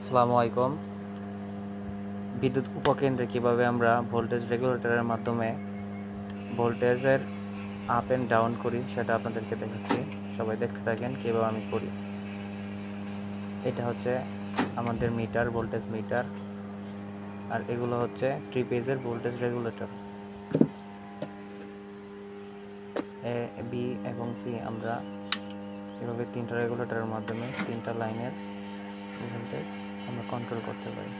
আসসালামু আলাইকুম। বিদ্যুৎ উপকেন্দ্রে কিভাবে আমরা ভোল্টেজ রেগুলেটরের মাধ্যমে ভোল্টেজের আপ এন্ড ডাউন করি সেটা আপনাদেরকে দেখাচ্ছি। সবাই দেখতে থাকেন কিভাবে আমি করি। এটা হচ্ছে আমাদের মিটার, ভোল্টেজ মিটার, আর এগুলো হচ্ছে 3 পেজের ভোল্টেজ রেগুলেটর। এ, বি এবং সি আমরা এভাবে 3টা রেগুলেটরের মাধ্যমে 3টা লাইনের ভোল্টেজ আমরা কন্ট্রোল করতে পারি।